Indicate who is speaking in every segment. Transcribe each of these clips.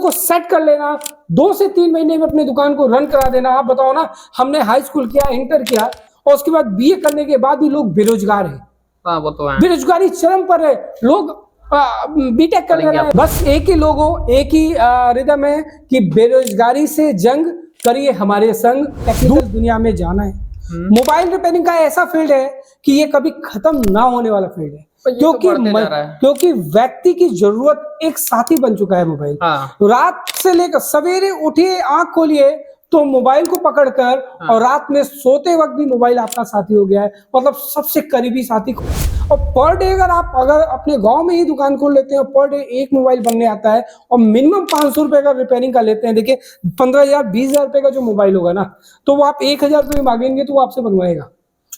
Speaker 1: को सेट कर लेना, 2 से 3 महीने में अपनी दुकान को रन करा देना। आप बताओ ना, हमने हाई स्कूल किया, इंटर किया और उसके बाद बीए करने के बाद भी लोग बेरोजगार हैं।
Speaker 2: हाँ वो तो है,
Speaker 1: बेरोजगारी चरम पर है। लोग बीटेक कर रहे हैं। बस एक ही लोगो, एक ही रिदम है कि बेरोजगारी से जंग करिए हमारे संग। टेक्निकल दुनिया में जाना है। मोबाइल रिपेयरिंग का ऐसा फील्ड है कि ये कभी खत्म ना होने वाला फील्ड है, क्योंकि व्यक्ति की जरूरत एक साथी बन चुका है मोबाइल। रात से लेकर सवेरे उठिए, आंख खोलिए तो मोबाइल को पकड़कर, और रात में सोते वक्त भी मोबाइल आपका साथी हो गया है, मतलब सबसे करीबी साथी। और पर डे अगर अपने गांव में ही दुकान खोल लेते हैं, पर डे एक मोबाइल बनने आता है और मिनिमम 500 रुपए का रिपेयरिंग का लेते हैं। देखिए 15,000 20,000 रुपए का जो मोबाइल होगा ना, तो वो आप 1,000 रुपए में मांगेंगे तो वो आपसे बनवाएगा।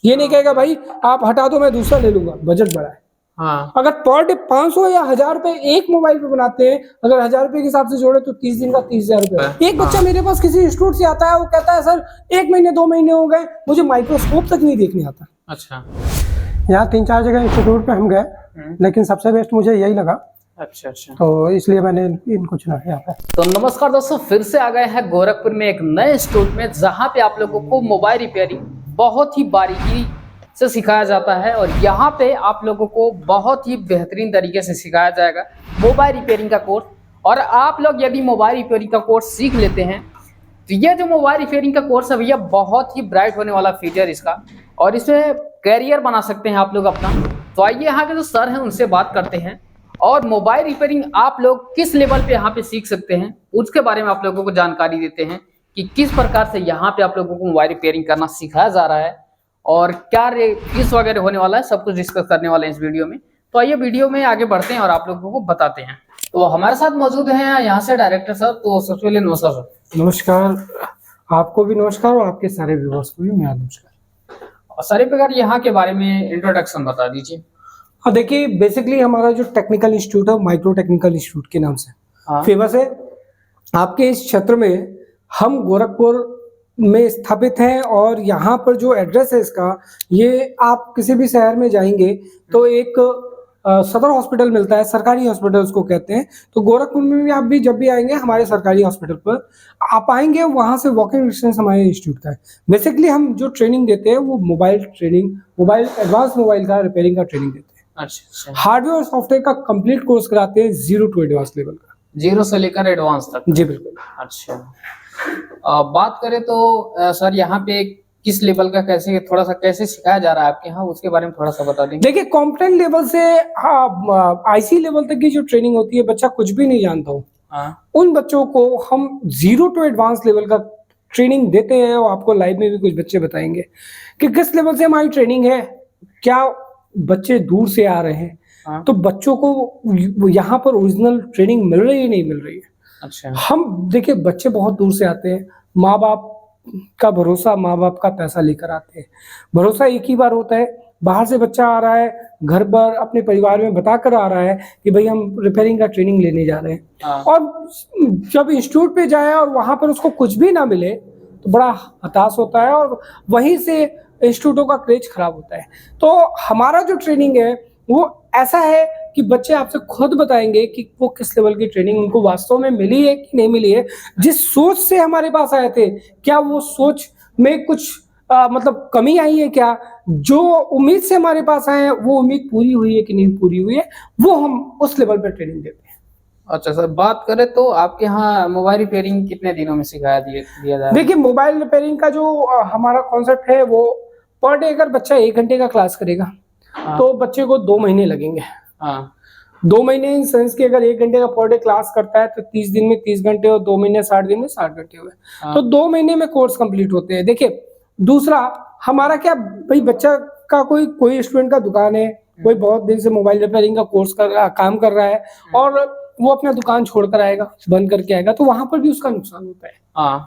Speaker 1: ये नहीं कहेगा भाई आप हटा दो मैं दूसरा ले लूंगा, बजट बड़ा है। अगर पर डे 500 या 1,000 रुपए एक मोबाइल पे बनाते हैं, अगर 1,000 रुपए के हिसाब से जोड़े तो 30 दिन का 30,000 रुपए। एक बच्चा मेरे पास किसी इंस्टीट्यूट से आता है, वो कहता है सर 1 महीने 2 महीने हो गए, मुझे माइक्रोस्कोप तक नहीं देखने आता।
Speaker 2: अच्छा,
Speaker 1: यहाँ 3-4 जगह इंस्टीट्यूट पे हम गए, लेकिन सबसे बेस्ट मुझे यही लगा।
Speaker 2: अच्छा,
Speaker 1: तो इसलिए मैंने इनको चुना यहाँ पे।
Speaker 2: तो नमस्कार दोस्तों, फिर से आ गए हैं गोरखपुर में एक नए इंस्टीट्यूट में, जहाँ पे आप लोगों को मोबाइल रिपेयरिंग बहुत ही बारीकी से सिखाया जाता है। और यहाँ पे आप लोगों को बहुत ही बेहतरीन तरीके से सिखाया जाएगा मोबाइल रिपेयरिंग का कोर्स। और आप लोग यदि मोबाइल रिपेयरिंग का कोर्स सीख लेते हैं तो ये जो मोबाइल रिपेयरिंग का कोर्स है भैया, बहुत ही ब्राइट होने वाला फ्यूचर इसका, और इसमें कैरियर बना सकते हैं आप लोग अपना। तो आइए यहाँ के जो सर हैं उनसे बात करते हैं, और मोबाइल रिपेयरिंग आप लोग किस लेवल पे यहाँ पे सीख सकते हैं उसके बारे में आप लोगों को जानकारी देते हैं कि किस प्रकार से यहाँ पे आप लोगों को मोबाइल रिपेयरिंग करना सिखाया जा रहा है, और क्या फीस वगैरह होने वाला है, सब कुछ डिस्कस करने वाले हैं इस वीडियो में। तो आइए वीडियो में आगे बढ़ते हैं और आप लोगों को बताते हैं। तो हमारे साथ मौजूद हैं यहाँ से डायरेक्टर सर। तो सबसे पहले नमस्कार सर।
Speaker 1: नमस्कार, आपको भी नमस्कार और आपके सारे व्यूअर्स को भी मेरा नमस्कार।
Speaker 2: सारे प्रकार यहाँ के बारे में इंट्रोडक्शन बता दीजिए।
Speaker 1: हाँ देखिए, बेसिकली हमारा जो टेक्निकल इंस्टीट्यूट है माइक्रो टेक्निकल इंस्टीट्यूट के नाम से फेमस है। आपके इस क्षेत्र में हम गोरखपुर में स्थापित हैं, और यहाँ पर जो एड्रेस है इसका, ये आप किसी भी शहर में जाएंगे तो एक सदर हॉस्पिटल मिलता है, सरकारी हॉस्पिटल उसको कहते हैं। तो गोरखपुर में भी आप भी जब भी आएंगे हमारे सरकारी हॉस्पिटल पर आप आएंगे, वहाँ से वॉकिंग डिस्टेंस हमारे इंस्टीट्यूट का है। बेसिकली हम जो ट्रेनिंग देते हैं वो मोबाइल एडवांस मोबाइल का रिपेयरिंग का ट्रेनिंग देते हैं।
Speaker 2: अच्छा,
Speaker 1: हार्डवेयर और सॉफ्टवेयर का कंप्लीट कोर्स कराते हैं, 0 to एडवांस लेवल का,
Speaker 2: 0 से लेकर एडवांस तक।
Speaker 1: जी बिल्कुल।
Speaker 2: अच्छा, बात करें तो सर यहाँ पे किस लेवल का कैसे सिखाया जा रहा है आपके यहाँ, उसके बारे में थोड़ा सा बता देंगे।
Speaker 1: देखिए कॉम्पिटेंट लेवल से आईसी लेवल तक की जो ट्रेनिंग होती है, बच्चा कुछ भी नहीं जानता हो, उन बच्चों को हम 0 to एडवांस लेवल का ट्रेनिंग देते हैं। और आपको लाइव में भी कुछ बच्चे बताएंगे कि किस लेवल से हमारी ट्रेनिंग है। क्या बच्चे दूर से आ रहे हैं तो बच्चों को यहाँ पर ओरिजिनल ट्रेनिंग मिल रही है, नहीं मिल रही है। अच्छा, हम देखिए बच्चे बहुत दूर से आते हैं, माँ बाप का भरोसा, माँ बाप का पैसा लेकर आते हैं। भरोसा एक ही बार होता है। बाहर से बच्चा आ रहा है, घर पर अपने परिवार में बता कर आ रहा है कि भाई हम रिपेयरिंग का ट्रेनिंग लेने जा रहे हैं, और जब इंस्टीट्यूट पे जाए और वहां पर उसको कुछ भी ना मिले तो बड़ा हताश होता है, और वहीं से इंस्टीट्यूटों का क्रेज खराब होता है। तो हमारा जो ट्रेनिंग है वो ऐसा है कि बच्चे आपसे खुद बताएंगे कि वो किस लेवल की ट्रेनिंग उनको वास्तव में मिली है कि नहीं मिली है। जिस सोच से हमारे पास आए थे, क्या वो सोच में कुछ मतलब कमी आई है, क्या जो उम्मीद से हमारे पास आए हैं वो उम्मीद पूरी हुई है कि नहीं पूरी हुई है, वो हम उस लेवल पर ट्रेनिंग देते हैं।
Speaker 2: अच्छा सर, बात करें तो आपके यहाँ मोबाइल रिपेयरिंग कितने दिनों में सिखाया दिया जा रहा है?
Speaker 1: देखिए मोबाइल रिपेयरिंग का जो हमारा कॉन्सेप्ट है वो पर डे अगर बच्चा 1 घंटे का क्लास करेगा तो बच्चे को 2 महीने लगेंगे। 2 महीने इन सेंस की, अगर 1 घंटे का पर डे क्लास करता है तो 30 दिन में 30 घंटे, और 2 महीने 60 दिन में 60 घंटे हुए, तो 2 महीने में कोर्स कंप्लीट होते हैं। देखिए दूसरा हमारा क्या भाई, बच्चा का कोई स्टूडेंट का दुकान है, कोई बहुत दिन से मोबाइल रिपेयरिंग का कोर्स काम कर रहा है, और वो अपना दुकान छोड़कर आएगा, बंद करके आएगा, तो वहां पर भी उसका नुकसान होता है।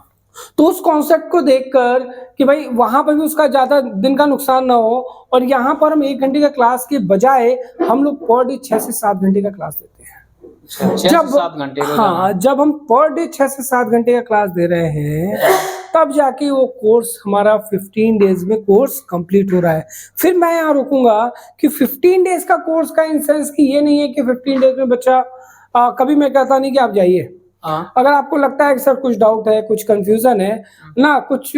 Speaker 1: तो उस कॉन्सेप्ट को देखकर कि भाई वहां पर भी उसका ज्यादा दिन का नुकसान ना हो, और यहाँ पर हम 1 घंटे का क्लास के बजाय हम लोग पर डे 6 से 7 घंटे का क्लास देते हैं।
Speaker 2: 6 से 7 घंटे?
Speaker 1: हाँ, जब हम पर डे 6 से 7 घंटे का क्लास दे रहे हैं तब जाके वो कोर्स हमारा 15 डेज में कोर्स कंप्लीट हो रहा है। फिर मैं यहाँ रुकूंगा कि 15 डेज का कोर्स का इन सेंस कि ये नहीं है कि 15 डेज में बच्चा कभी मैं कहता नहीं कि आप जाइए, अगर आपको लगता है कि सर कुछ डाउट है, कुछ कंफ्यूजन है ना, कुछ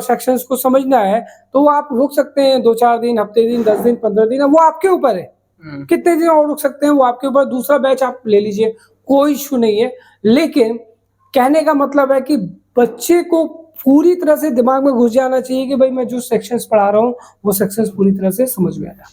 Speaker 1: सेक्शंस को समझना है, तो वो आप रुक सकते हैं 2-4 दिन, हफ्ते दिन, 10 दिन, 15 दिन, वो आपके ऊपर है। कितने दिन और रुक सकते हैं वो आपके ऊपर, दूसरा बैच आप ले लीजिए, कोई इश्यू नहीं है। लेकिन कहने का मतलब है कि बच्चे को पूरी तरह से दिमाग में घुस जाना चाहिए कि भाई मैं जो सेक्शंस पढ़ा रहा हूँ वो सेक्शंस पूरी तरह से समझ में आया।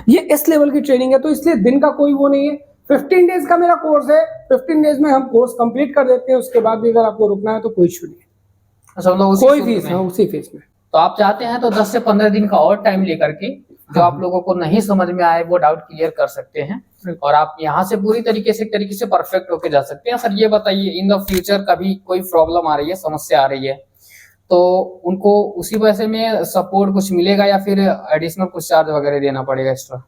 Speaker 1: ये इस लेवल की ट्रेनिंग है, तो इसलिए दिन का कोई वो नहीं है। 15 डेज का मेरा कोर्स है, 15 डेज में हम कोर्स कंप्लीट कर देते हैं, उसके बाद भी अगर आपको रुकना है तो कोई इशू नहीं है। कोई फीस है उसी फीस में।
Speaker 2: तो आप चाहते हैं तो 10 से 15 दिन का और टाइम लेकर के जो आप लोगों को नहीं समझ में आए वो डाउट क्लियर कर सकते हैं और आप यहाँ से पूरी तरीके से परफेक्ट होके जा सकते हैं। सर ये बताइए, इन द फ्यूचर कभी कोई प्रॉब्लम आ रही है, समस्या आ रही है, तो उनको उसी वजह में सपोर्ट कुछ मिलेगा या फिर एडिशनल कुछ चार्ज वगैरह देना पड़ेगा एक्स्ट्रा?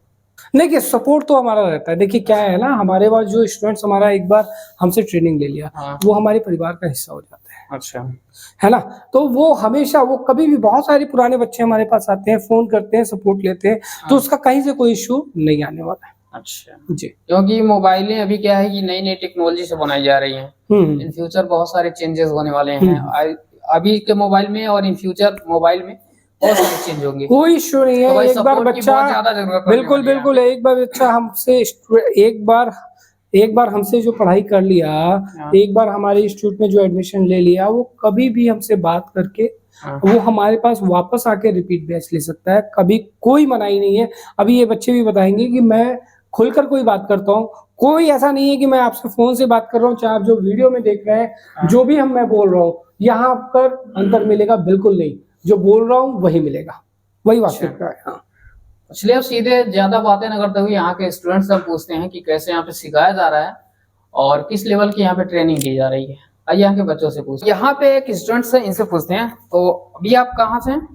Speaker 1: देखिए सपोर्ट तो हमारा रहता है। देखिए क्या है ना, हमारे पास जो स्टूडेंट्स हमारा एक बार हमसे ट्रेनिंग ले लिया, वो हमारे परिवार का हिस्सा हो जाता है।
Speaker 2: अच्छा,
Speaker 1: है ना, तो वो हमेशा, वो कभी भी, बहुत सारे पुराने बच्चे हमारे पास आते हैं, फोन करते हैं, सपोर्ट लेते हैं, तो उसका कहीं से कोई इशू नहीं आने वाला है।
Speaker 2: अच्छा
Speaker 1: जी,
Speaker 2: क्योंकि मोबाइलें अभी क्या है कि नई नई टेक्नोलॉजी से बनाई जा रही हैं, इन फ्यूचर बहुत सारे चेंजेस होने वाले हैं अभी के मोबाइल में और इन फ्यूचर मोबाइल में बहुत सारे चेंज होंगे।
Speaker 1: कोई इशू नहीं है। एक बार बच्चा, बिल्कुल बिल्कुल, एक बार बच्चा हमसे, एक बार हमसे जो पढ़ाई कर लिया, एक बार हमारे इंस्टीट्यूट में जो एडमिशन ले लिया, वो कभी भी हमसे बात करके वो हमारे पास वापस आके रिपीट बैच ले सकता है, कभी कोई मनाही नहीं है। अभी ये बच्चे भी बताएंगे कि मैं खुलकर कोई बात करता हूँ, कोई ऐसा नहीं है कि मैं आपसे फोन से बात कर रहा हूँ, चाहे आप जो वीडियो में देख रहे हैं, जो भी मैं बोल रहा हूँ, यहाँ पर अंतर मिलेगा बिल्कुल नहीं, जो बोल रहा हूँ वही मिलेगा, वही वास्तविकता है। हाँ,
Speaker 2: इसलिए अब सीधे ज्यादा बातें न करते हुए यहाँ के स्टूडेंट्स सब पूछते हैं कि कैसे यहाँ पे सिखाया जा रहा है और किस लेवल की यहाँ पे ट्रेनिंग दी जा रही है। आइए यहाँ के बच्चों से पूछते हैं। यहाँ पे एक स्टूडेंट्स है, इनसे पूछते हैं। तो अभी आप कहाँ से हैं?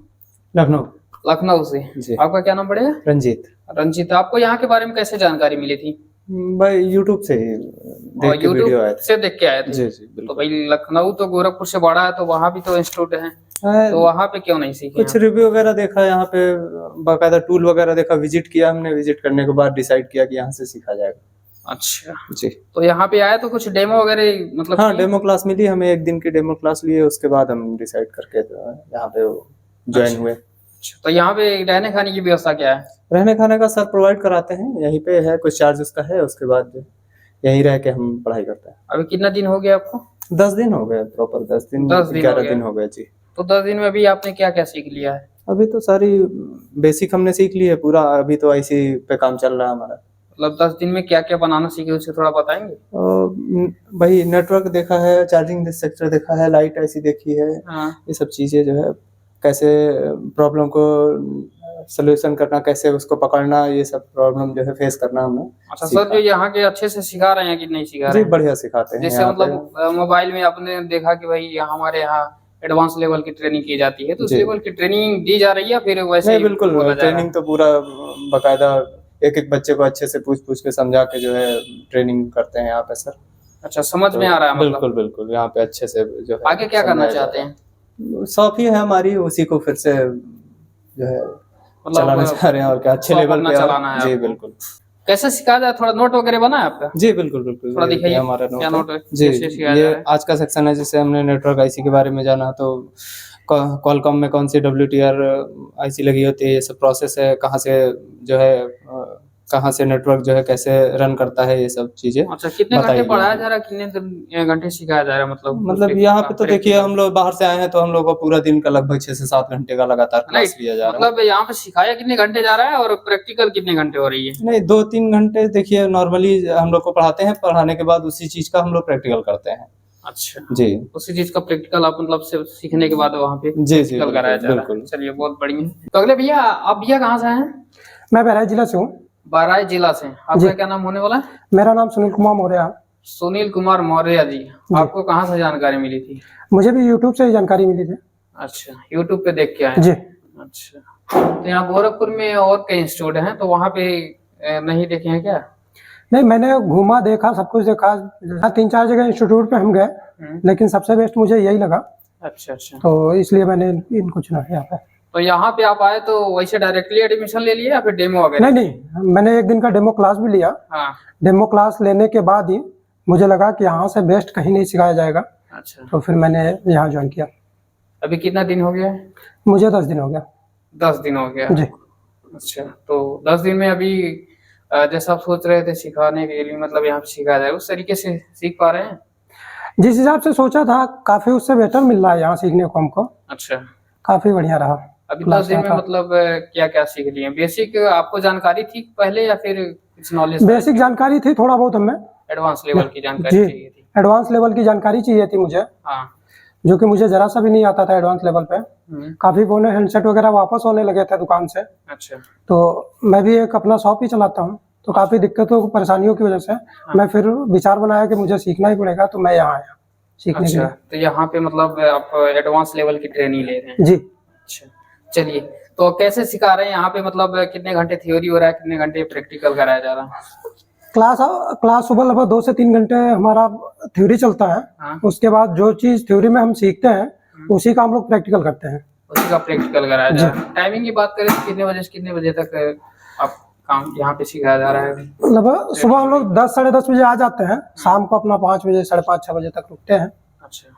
Speaker 2: लखनऊ से जी। आपका क्या नाम पड़ेगा? रंजीत, आपको यहाँ के बारे में कैसे जानकारी मिली थी?
Speaker 3: भाई यूट्यूब से ही देख के वीडियो आया था।
Speaker 2: से देख के आए थे? जी जी। तो भाई लखनऊ तो गोरखपुर से बड़ा है, तो वहाँ भी तो इंस्टीट्यूट है, तो वहाँ पे क्यों नहीं सीखे?
Speaker 3: कुछ रिव्यू वगैरह देखा, यहाँ पे बाकायदा टूल वगैरह देखा, विजिट किया हमने, विजिट करने के बाद डिसाइड किया कि यहाँ से सीखा जाएगा।
Speaker 2: अच्छा
Speaker 3: जी।
Speaker 2: तो यहाँ पे आए तो कुछ डेमो वगैरह मतलब?
Speaker 3: हाँ, डेमो क्लास मिली हमें, एक दिन की डेमो क्लास लिए, उसके बाद हम डिसाइड करके यहाँ पे ज्वाइन हुए।
Speaker 2: तो यहाँ पे रहने खाने की व्यवस्था क्या है?
Speaker 3: रहने खाने का सर प्रोवाइड कराते हैं, यहीं पे है, कुछ चार्ज उसका है, उसके बाद यहीं रह के हम पढ़ाई करते हैं।
Speaker 2: अभी कितना दिन हो गया आपको?
Speaker 3: 10 दिन हो गए, प्रॉपर 10 दिन 11 दिन हो गए जी।
Speaker 2: तो 10 दिन में अभी आपने क्या क्या सीख लिया है?
Speaker 3: अभी तो सारी बेसिक हमने सीख ली है पूरा, अभी तो आईसी पे काम चल रहा है हमारा।
Speaker 2: मतलब 10 दिन में क्या क्या बनाना सीखे उसे थोड़ा बताएंगे?
Speaker 3: भाई नेटवर्क देखा है, चार्जिंग सेक्टर देखा है, लाइट आईसी देखी है, ये सब चीजें जो है, कैसे प्रॉब्लम को सोल्यूशन करना, कैसे उसको पकड़ना, ये सब प्रॉब्लम जो है फेस करना हमें।
Speaker 2: अच्छा सर, जो यहाँ के अच्छे से सिखा रहे हैं कि नहीं सिखा रहे हैं?
Speaker 3: बढ़िया सिखाते हैं।
Speaker 2: जैसे मतलब मोबाइल में आपने देखा कि भाई हमारे यहाँ एडवांस लेवल की ट्रेनिंग की जाती है, तो उस लेवल की ट्रेनिंग दी जा रही है फिर वैसे?
Speaker 3: नहीं, बिल्कुल ट्रेनिंग तो पूरा बाकायदा एक एक बच्चे को अच्छे से पूछ के समझा के जो है ट्रेनिंग करते हैं यहाँ पे सर।
Speaker 2: अच्छा, समझ में आ रहा है?
Speaker 3: बिल्कुल बिल्कुल, यहाँ पे अच्छे से जो है।
Speaker 2: आगे क्या करना चाहते हैं?
Speaker 3: शॉप ही है हमारी, उसी को फिर से जो है चलाना चाह रहे हैं, और क्या अच्छे लेवल पे
Speaker 2: चलाना है जी। बिल्कुल। कैसे सिखाया जाए? थोड़ा नोट वगैरह बना है आपका?
Speaker 3: जी बिल्कुल बिल्कुल,
Speaker 2: थोड़ा दिखाइए
Speaker 3: हमारा
Speaker 2: क्या नोट है
Speaker 3: जी। ये आज का सेक्शन है, जिससे हमने नेटवर्क आईसी के बारे में जाना, तो कॉलकॉम में कौन सी WTR आईसी लगी होती है, ये सब प्रोसेस है, कहाँ से जो है, कहाँ से नेटवर्क जो है कैसे रन करता है, ये सब चीजें।
Speaker 2: अच्छा, कितने घंटे पढ़ाया जा रहा है, कितने घंटे सिखाया जा रहा है?
Speaker 3: मतलब यहाँ पे तो देखिए, हम लोग बाहर से आए हैं, तो हम लोग को पूरा दिन का लगभग 6 से 7 घंटे का लगातार क्लास लिया जा रहा है।
Speaker 2: मतलब यहाँ पे सिखाया कितने घंटे जा रहा है और प्रैक्टिकल कितने घंटे हो रही है?
Speaker 3: नहीं, 2-3 घंटे देखिए नॉर्मली हम लोग को पढ़ाते हैं, पढ़ाने के बाद उसी चीज का हम लोग प्रैक्टिकल करते हैं।
Speaker 2: अच्छा
Speaker 3: जी,
Speaker 2: उसी चीज का प्रैक्टिकल आप मतलब से सीखने के बाद वहाँ पे
Speaker 3: जी
Speaker 2: कराया जा रहा है। चलिए, बहुत बढ़िया। तो अगले भैया, आप भैया कहाँ से हैं?
Speaker 1: मैं बहराइच जिला से हूँ।
Speaker 2: बहराइच जिला से। आपका क्या नाम होने वाला है?
Speaker 1: मेरा नाम सुनील कुमार मौर्य।
Speaker 2: सुनील कुमार मौर्य जी, आपको कहाँ से जानकारी मिली थी?
Speaker 1: मुझे भी यूट्यूब से ही जानकारी मिली थी।
Speaker 2: अच्छा, यूट्यूब पे देख के आए जी? अच्छा, तो यहाँ गोरखपुर में और कई इंस्टीट्यूट हैं, तो वहाँ पे नहीं देखे हैं क्या?
Speaker 1: नहीं, मैंने घूमा, देखा, सब कुछ देखा, 3-4 जगह इंस्टीट्यूट पे हम गए, लेकिन सबसे बेस्ट मुझे यही लगा।
Speaker 2: अच्छा अच्छा,
Speaker 1: तो इसलिए मैंने इनको चुना यहाँ पे।
Speaker 2: तो यहाँ पे आप आए तो वैसे डायरेक्टली एडमिशन ले लिया या फिर डेमो वगैरह?
Speaker 1: नहीं, मैंने एक दिन का डेमो क्लास भी लिया।
Speaker 2: हाँ।
Speaker 1: डेमो क्लास लेने के बाद ही
Speaker 4: मुझे लगा कि यहाँ से बेस्ट कहीं नहीं सिखाया जाएगा,
Speaker 2: अच्छा,
Speaker 4: तो फिर मैंने यहाँ ज्वाइन किया।
Speaker 2: अभी कितना दिन हो गया है?
Speaker 4: मुझे 10 दिन हो गया।
Speaker 2: 10 दिन हो गया।
Speaker 4: जी।
Speaker 2: अच्छा, तो 10 दिन में अभी जैसा आप सोच रहे थे सिखाने के लिए, मतलब यहाँ पे सिखाया जाए, उस तरीके से सीख पा रहे हैं?
Speaker 4: जिस हिसाब से सोचा था काफी उससे बेटर मिल रहा है यहाँ सीखने को हमको,
Speaker 2: अच्छा,
Speaker 4: काफी बढ़िया रहा।
Speaker 2: अभी 10 दिन में मतलब क्या क्या सीख लिए? बेसिक आपको जानकारी थी पहले या फिर कुछ नॉलेज?
Speaker 4: बेसिक जानकारी थी थोड़ा बहुत हमें,
Speaker 2: एडवांस लेवल की जानकारी
Speaker 4: जी
Speaker 2: चाहिए थी?
Speaker 4: एडवांस लेवल की जानकारी चाहिए थी मुझे,
Speaker 2: हाँ।
Speaker 4: जो कि मुझे जरा सा भी नहीं आता था एडवांस लेवल पे। काफी फोन हैंडसेट वगैरह वापस होने लगे थे दुकान से,
Speaker 2: अच्छा,
Speaker 4: तो मैं भी एक अपना शॉप ही चलाता हूँ, तो काफी दिक्कतों परेशानियों की वजह से मैं फिर विचार बनाया कि मुझे सीखना ही पड़ेगा, तो मैं यहाँ आया सीखने के
Speaker 2: अच्छा,
Speaker 4: लिए।
Speaker 2: तो यहाँ पे मतलब आप एडवांस लेवल की ट्रेनिंग ले रहे हैं?
Speaker 4: जी।
Speaker 2: अच्छा, चलिए, तो कैसे सिखा रहे हैं यहाँ पे? मतलब कितने घंटे थ्योरी हो रहा है, कितने घंटे प्रैक्टिकल कराया जा रहा है?
Speaker 4: क्लास सुबह लगभग 2 से 3 घंटे हमारा थ्योरी चलता है।
Speaker 2: हाँ।
Speaker 4: उसके बाद जो चीज थ्योरी में हम सीखते हैं उसी का हम लोग प्रैक्टिकल करते हैं।
Speaker 2: उसी का प्रैक्टिकल कराया जा रहा है। टाइमिंग की बात करें तो कितने बजे से कितने बजे तक आप काम यहाँ पे सिखाया जा रहा है?
Speaker 4: लगभग सुबह हम लोग 10 साढ़े 10 बजे आ जाते हैं, शाम को अपना 5 बजे 5:30 6 बजे तक रुकते हैं।
Speaker 2: अच्छा,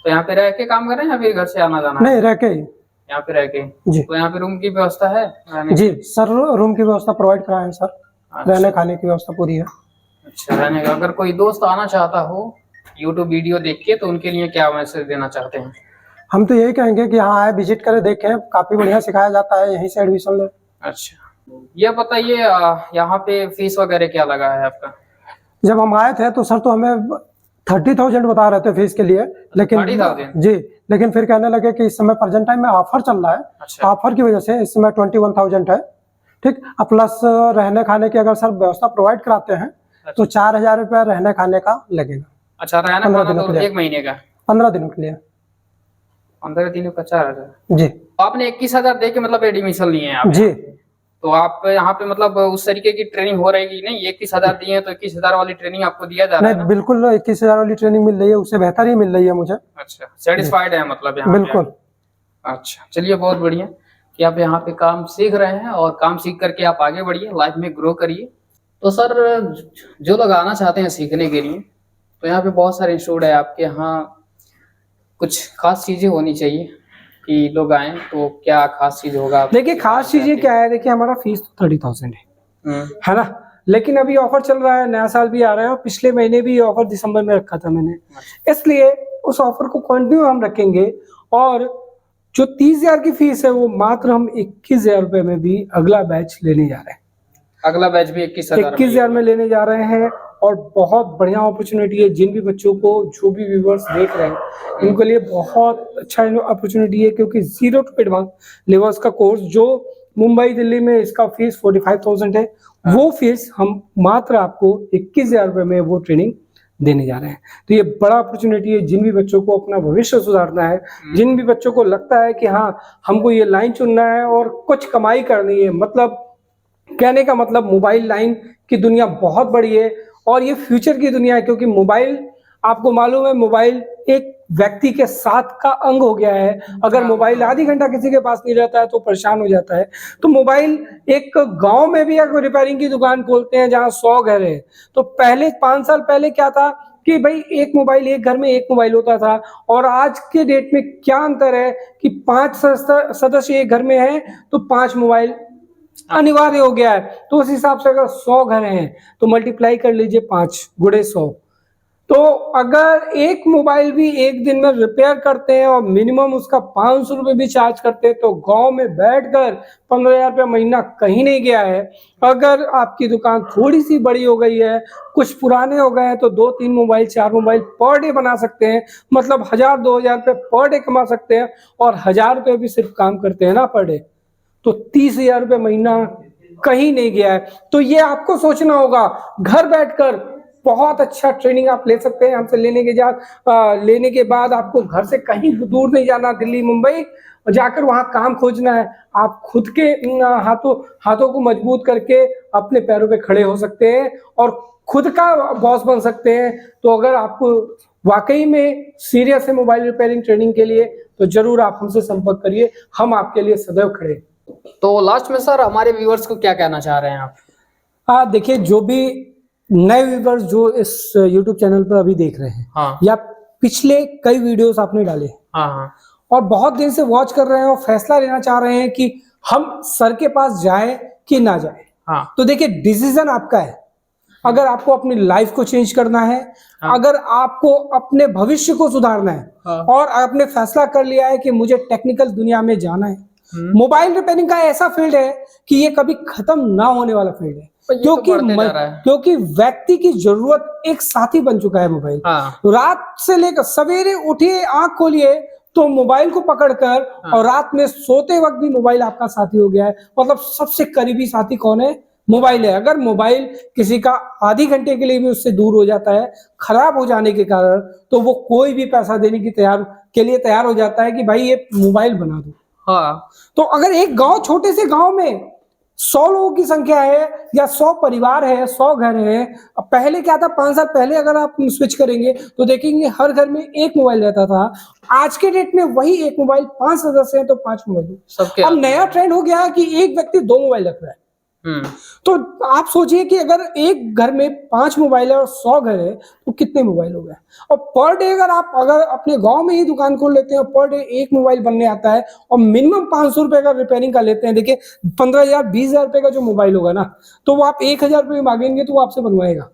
Speaker 2: तो यहाँ पे रह के काम कर रहे हैं या फिर घर से आना जाना?
Speaker 4: नहीं, रह के ही।
Speaker 2: यहाँ पे रह के?
Speaker 4: जी।
Speaker 2: तो यहाँ पे रूम की व्यवस्था है रहने?
Speaker 4: जी सर, रूम की व्यवस्था प्रोवाइड कराए हैं सर।
Speaker 2: अच्छा।
Speaker 4: रहने खाने की व्यवस्था पूरी है।
Speaker 2: अच्छा, रहने का। अगर कोई दोस्त आना चाहता हो यूट्यूब वीडियो देख के, तो उनके लिए क्या मैसेज देना चाहते हैं?
Speaker 4: हम तो यही कहेंगे कि यहाँ आए, विजिट करें, देखें, काफी बढ़िया सिखाया जाता है, यहीं से एडमिशन ले।
Speaker 2: अच्छा, ये बताइए यहाँ पे फीस वगैरह क्या लगा है आपका?
Speaker 4: जब हम आए थे तो सर तो हमें 30,000 बता रहे थे फीस के लिए, लेकिन
Speaker 2: 30,000?
Speaker 4: जी, लेकिन फिर कहने लगे कि इस समय प्रेजेंट टाइम में ऑफर चल रहा है।
Speaker 2: अच्छा।
Speaker 4: ऑफर की वजह से इस समय 21,000 है, ठीक। अब प्लस रहने खाने की अगर सर व्यवस्था प्रोवाइड कराते हैं तो 4,000 रुपया रहने खाने का लगेगा।
Speaker 2: अच्छा, रहना
Speaker 4: 15
Speaker 2: खाना
Speaker 4: दिनों
Speaker 2: तो
Speaker 4: के लिए।
Speaker 2: 1 महीने का?
Speaker 4: 15 दिनों के लिए।
Speaker 2: 15 दिनों का 4,000?
Speaker 4: जी।
Speaker 2: आपने 21,000 दे के मतलब एडमिशन लिए हैं आप?
Speaker 4: जी।
Speaker 2: तो आप यहाँ पे मतलब उस तरीके की ट्रेनिंग हो रहेगी नहीं? 21,000 दिए तो 21,000 वाली ट्रेनिंग आपको दिया जा रहा है?
Speaker 4: नहीं, बिल्कुल 21,000 वाली ट्रेनिंग मिल रही है, उससे बेहतर ही मिल रही है मुझे।
Speaker 2: अच्छा, सेटिस्फाइड है मतलब यहाँ पे?
Speaker 4: बिल्कुल।
Speaker 2: अच्छा, चलिए, बहुत बढ़िया कि आप यहाँ पे काम सीख रहे हैं और काम सीख करके आप आगे बढ़िए, लाइफ में ग्रो करिए। तो सर, जो लोग आना चाहते हैं सीखने के लिए, तो यहाँ पे बहुत सारे इंस्टीट्यूट है आपके यहाँ, कुछ खास चीजें होनी चाहिए कि लोग आए, तो क्या खास चीज होगा?
Speaker 1: देखिए, खास चीजें क्या है, देखिए हमारा फीस तो 30,000 है ना, लेकिन अभी ऑफर चल रहा है, नया साल भी आ रहा है और पिछले महीने भी ऑफर दिसंबर में रखा था मैंने, इसलिए उस ऑफर को कंटिन्यू हम रखेंगे। और जो 30,000 की फीस है वो मात्र हम 21,000 रुपए में भी अगला बैच लेने जा रहे हैं।
Speaker 2: अगला बैच भी
Speaker 1: 21,000 में लेने जा रहे हैं और बहुत बढ़िया अपॉर्चुनिटी है। जिन भी बच्चों को, जो भी व्यूवर्स देख रहे हैं, उनके लिए बहुत अच्छा अपॉर्चुनिटी है, क्योंकि 0 to एडवांस लेवल्स का कोर्स जो मुंबई दिल्ली में इसका फीस 45,000 है, वो फीस हम मात्र आपको 21,000 रुपए में वो ट्रेनिंग देने जा रहे हैं। तो ये बड़ा अपॉर्चुनिटी है। जिन भी बच्चों को अपना भविष्य सुधारना है, जिन भी बच्चों को लगता है कि हाँ, हमको ये लाइन चुनना है और कुछ कमाई करनी है, मतलब कहने का मतलब मोबाइल लाइन की दुनिया बहुत बड़ी है और ये फ्यूचर की दुनिया है, क्योंकि मोबाइल, आपको मालूम है, मोबाइल एक व्यक्ति के साथ का अंग हो गया है। अगर मोबाइल आधी घंटा किसी के पास नहीं रहता है तो परेशान हो जाता है। तो मोबाइल, एक गांव में भी अगर रिपेयरिंग की दुकान खोलते हैं जहां 100 घर है, तो पहले 5 साल पहले क्या था कि भाई एक मोबाइल, एक घर में एक मोबाइल होता था, और आज के डेट में क्या अंतर है कि 5 सदस्य एक घर में है तो 5 मोबाइल अनिवार्य हो गया है। तो उस हिसाब से अगर 100 घर हैं तो मल्टीप्लाई कर लीजिए, 5 गुणे 100। तो अगर एक मोबाइल भी एक दिन में रिपेयर करते हैं और मिनिमम उसका 500 रुपये भी चार्ज करते हैं, तो गांव में बैठकर 15,000 रुपया महीना कहीं नहीं गया है। अगर आपकी दुकान थोड़ी सी बड़ी हो गई है, कुछ पुराने हो गए हैं, तो 2-3 मोबाइल 4 मोबाइल पर डे बना सकते हैं, मतलब 1,000-2,000 रुपये पर डे कमा सकते हैं। और 1,000 रुपये भी सिर्फ काम करते हैं ना पर डे, तो 30,000 रुपये महीना कहीं नहीं गया है। तो ये आपको सोचना होगा, घर बैठकर बहुत अच्छा ट्रेनिंग आप ले सकते हैं हमसे। लेने के बाद आपको घर से कहीं दूर नहीं जाना, दिल्ली मुंबई जाकर वहां काम खोजना है। आप खुद के हाथों को मजबूत करके अपने पैरों पे खड़े हो सकते हैं और खुद का बॉस बन सकते हैं। तो अगर आपको वाकई में सीरियस है मोबाइल रिपेयरिंग ट्रेनिंग के लिए, तो जरूर आप हमसे संपर्क करिए, हम आपके लिए सदैव खड़े हैं।
Speaker 2: तो लास्ट में सर, हमारे व्यूअर्स को क्या कहना चाह रहे हैं आप?
Speaker 1: देखिए, जो भी नए व्यूअर्स जो इस YouTube चैनल पर अभी देख रहे हैं,
Speaker 2: हाँ
Speaker 1: या पिछले कई वीडियोस आपने डाले
Speaker 2: हाँ हाँ
Speaker 1: और बहुत दिन से वॉच कर रहे हैं और फैसला लेना चाह रहे हैं कि हम सर के पास जाए कि ना जाए,
Speaker 2: हाँ
Speaker 1: तो देखिए डिसीजन आपका है। अगर आपको अपनी लाइफ को चेंज करना है,
Speaker 2: हाँ।
Speaker 1: अगर आपको अपने भविष्य को सुधारना है,
Speaker 2: हाँ।
Speaker 1: और आपने फैसला कर लिया है कि मुझे टेक्निकल दुनिया में जाना है, मोबाइल रिपेयरिंग का ऐसा फील्ड है कि ये कभी खत्म ना होने वाला फील्ड है,
Speaker 2: पर ये तो बढ़ते जा रहा है।
Speaker 1: क्योंकि व्यक्ति की जरूरत एक साथी बन चुका है मोबाइल।
Speaker 2: हाँ
Speaker 1: रात से लेकर सवेरे उठिए, आंख खोलिए तो मोबाइल को पकड़कर, और रात में सोते वक्त भी मोबाइल आपका साथी हो गया है। मतलब सबसे करीबी साथी कौन है? मोबाइल है। अगर मोबाइल किसी का आधी घंटे के लिए भी उससे दूर हो जाता है खराब हो जाने के कारण, तो वो कोई भी पैसा देने के लिए तैयार हो जाता है कि भाई ये मोबाइल बना दो।
Speaker 2: हाँ
Speaker 1: तो अगर एक गांव, छोटे से गांव में 100 लोगों की संख्या है या 100 परिवार है, 100 घर है। अब पहले क्या था, 5 साल पहले अगर आप स्विच करेंगे तो देखेंगे हर घर में एक मोबाइल रहता था। आज के डेट में वही एक मोबाइल, 5 सदस्य हैं तो 5 मोबाइल।
Speaker 2: सबके
Speaker 1: अब नया ट्रेंड हो गया है कि एक व्यक्ति 2 मोबाइल रख रहा है। तो आप सोचिए कि अगर एक घर में 5 मोबाइल है और 100 घर है तो कितने मोबाइल हो गए। और पर डे अगर अपने गांव में ही दुकान खोल लेते हैं, पर डे एक मोबाइल बनने आता है और मिनिमम 500 रुपए का रिपेयरिंग का लेते हैं। देखिए 15,000 20,000 रुपए का जो मोबाइल होगा ना, तो वो आप 1,000 रुपए मांगेंगे तो वो आपसे बनवाएगा।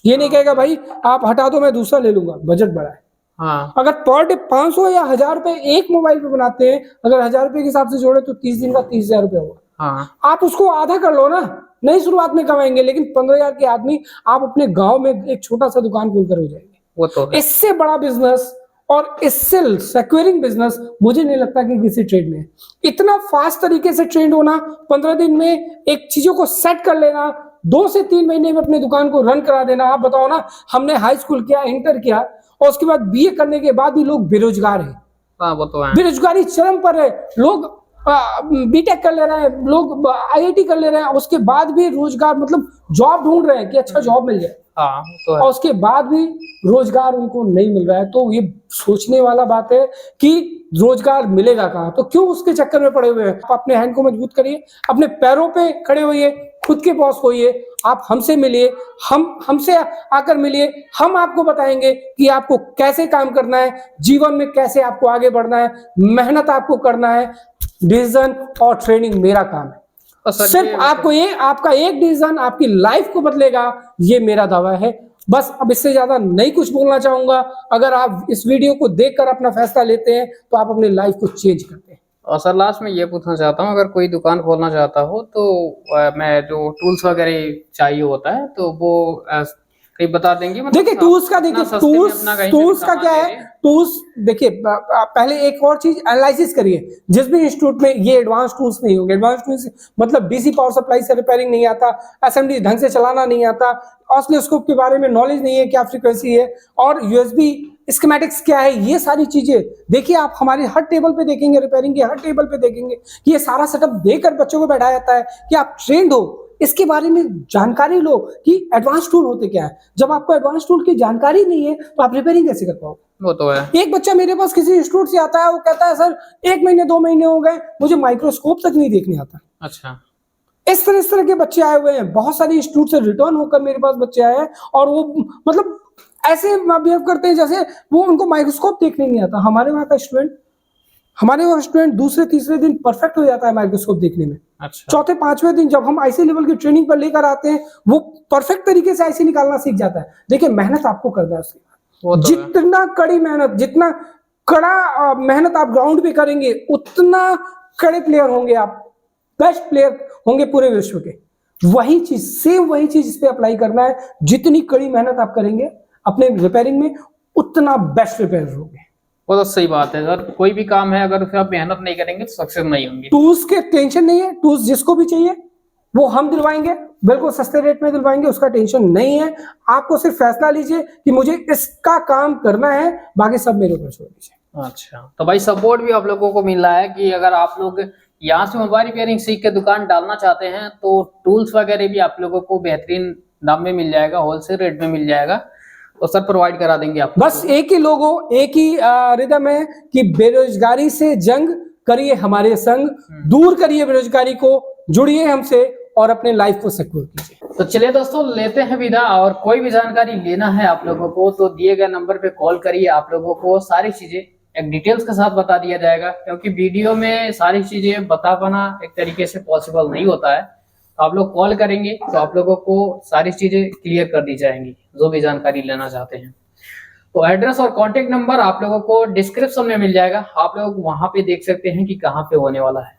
Speaker 1: ये नहीं कहेगा भाई आप हटा दो मैं दूसरा ले लूंगा, बजट बड़ा है।
Speaker 2: हाँ
Speaker 1: अगर पर डे 500 या 1,000 रुपए एक मोबाइल पे बनाते हैं, अगर 1,000 रुपए के हिसाब से जोड़े तो 30 दिन का 30,000 रुपए होगा।
Speaker 2: हाँ
Speaker 1: आप उसको आधा कर लो ना, नहीं शुरुआत में कमाएंगे, लेकिन 15,000 के आदमी आप अपने गांव में एक छोटा सा दुकान खोलकर हो जाएंगे।
Speaker 2: वो तो है।
Speaker 1: इससे बड़ा बिजनेस और इससे सिक्योरिंग बिजनेस मुझे नहीं लगता कि किसी ट्रेड में। इतना फास्ट तरीके से ट्रेंड होना, 15 दिन में एक चीजों को सेट कर लेना, 2 से 3 महीने में अपनी दुकान को रन करा देना। आप बताओ ना, हमने हाई स्कूल किया, इंटर किया और उसके बाद बीए करने के बाद भी लोग बेरोजगार हैं।
Speaker 2: हाँ वो तो है।
Speaker 1: बेरोजगारी चरम पर है। लोग बीटेक कर ले रहे हैं, लोग आईआईटी कर ले रहे हैं, उसके बाद भी रोजगार, मतलब जॉब ढूंढ रहे हैं कि अच्छा जॉब मिल जाए,
Speaker 2: हाँ तो है।
Speaker 1: और उसके बाद भी रोजगार उनको नहीं मिल रहा है। तो ये सोचने वाला बात है कि रोजगार मिलेगा कहाँ, तो क्यों उसके चक्कर में पड़े हुए हैं। आप अपने हैंड को मजबूत करिए, अपने पैरों पे खड़े होइए, खुद के बॉस होइए। आप हमसे मिलिए, हमसे आकर मिलिए, हम आपको बताएंगे कि आपको कैसे काम करना है, जीवन में कैसे आपको आगे बढ़ना है, मेहनत आपको करना है। डिसीजन और ट्रेनिंग मेरा काम है। सिर्फ आपका एक डिसीजन आपकी लाइफ को बदलेगा, ये मेरा दावा है। बस अब इससे ज्यादा नहीं कुछ बोलना चाहूंगा। अगर आप इस वीडियो को देखकर अपना फैसला लेते हैं तो आप अपनी लाइफ को चेंज करते हैं।
Speaker 2: और सर लास्ट में ये पूछना चाहता हूँ, अगर कोई दुकान खोलना चाहता हो तो मैं जो टूल्स वगैरह चाहिए होता है तो वो कहीं बता देंगे? मतलब
Speaker 1: देखिए टूल्स का, देखिए टूल्स का क्या है, टूल्स देखिए पहले एक और चीज एनालिसिस करिए। जिस भी इंस्टीट्यूट में ये एडवांस टूल्स नहीं होंगे, एडवांस टूल्स मतलब डीसी पावर सप्लाई से रिपेयरिंग नहीं आता, असेंबली ढंग से चलाना नहीं आता, ऑसिलोस्कोप के बारे में नॉलेज नहीं है, क्या फ्रीक्वेंसी है और यूएसबी स्कीमेटिक्स क्या है, ये सारी चीजें देखिए आप हमारे हर टेबल पे देखेंगे, रिपेयरिंग के हर टेबल पे देखेंगे कि ये सारा सेटअप देकर बच्चों को बैठाया जाता है कि आप ट्रेंड हो, इसके बारे में जानकारी लो कि एडवांस टूल होते क्या है। जब आपको एडवांस टूल की जानकारी नहीं है तो आप रिपेयरिंग कैसे कर पाओगे?
Speaker 2: वो तो है।
Speaker 1: एक बच्चा मेरे पास किसी इंस्टीट्यूट से आता है, वो कहता है सर 1 महीने 2 महीने हो गए, मुझे माइक्रोस्कोप तक नहीं देखने आता।
Speaker 2: अच्छा,
Speaker 1: इस तरह के बच्चे आए हुए हैं। बहुत सारे इंस्टीट्यूट से रिटर्न होकर मेरे पास बच्चे आए हैं और वो मतलब ऐसे बिहेव करते हैं जैसे वो उनको माइक्रोस्कोप देखने नहीं आता। हमारे वहाँ का स्टूडेंट दूसरे तीसरे दिन परफेक्ट हो जाता है माइक्रोस्कोप देखने में।
Speaker 2: अच्छा।
Speaker 1: चौथे पांचवें दिन जब हम आईसी लेवल की ट्रेनिंग पर लेकर आते हैं, वो परफेक्ट तरीके से आईसी निकालना सीख जाता है। देखिए मेहनत आपको करना है उसके बाद, जितना कड़ी मेहनत, जितना कड़ा मेहनत आप ग्राउंड पे करेंगे उतना कड़े प्लेयर होंगे आप, बेस्ट प्लेयर होंगे पूरे विश्व के। वही चीज इस पे अप्लाई करना है। जितनी कड़ी मेहनत आप करेंगे अपने रिपेयरिंग में उतना बेस्ट रिपेयर होंगे।
Speaker 2: वो तो सही बात है सर, कोई भी काम है अगर उसमें आप मेहनत नहीं करेंगे तो सक्सेस नहीं होंगे।
Speaker 1: टूल्स के टेंशन नहीं है, टूल्स जिसको भी चाहिए वो हम दिलवाएंगे, बिल्कुल सस्ते रेट में दिलवाएंगे, उसका टेंशन नहीं है। आपको सिर्फ फैसला लीजिए कि मुझे इसका काम करना है, बाकी सब मेरे ऊपर छोड़ दीजिए।
Speaker 2: अच्छा, तो भाई सपोर्ट भी आप लोगों को मिल रहा है कि अगर आप लोग यहाँ से मोबाइल रिपेयरिंग सीख के दुकान डालना चाहते हैं तो टूल्स वगैरह भी आप लोगों को बेहतरीन दाम में मिल जाएगा, होलसेल रेट में मिल जाएगा, तो सर प्रोवाइड करा देंगे आप।
Speaker 1: बस एक ही लोगो, एक ही रिदम है कि बेरोजगारी से जंग करिए हमारे संग, दूर करिए बेरोजगारी को, जुड़िए हमसे और अपने लाइफ को सिक्योर कीजिए।
Speaker 2: तो चलिए दोस्तों लेते हैं विदा, और कोई भी जानकारी लेना है आप लोगों को तो दिए गए नंबर पे कॉल करिए, आप लोगों को सारी चीजें एक डिटेल्स के साथ बता दिया जाएगा, क्योंकि वीडियो में सारी चीजें बता पाना एक तरीके से पॉसिबल नहीं होता है। तो आप लोग कॉल करेंगे तो आप लोगों को सारी चीजें क्लियर कर दी जाएंगी जो भी जानकारी लेना चाहते हैं। तो एड्रेस और कॉन्टेक्ट नंबर आप लोगों को डिस्क्रिप्शन में मिल जाएगा, आप लोग वहां पे देख सकते हैं कि कहाँ पे होने वाला है।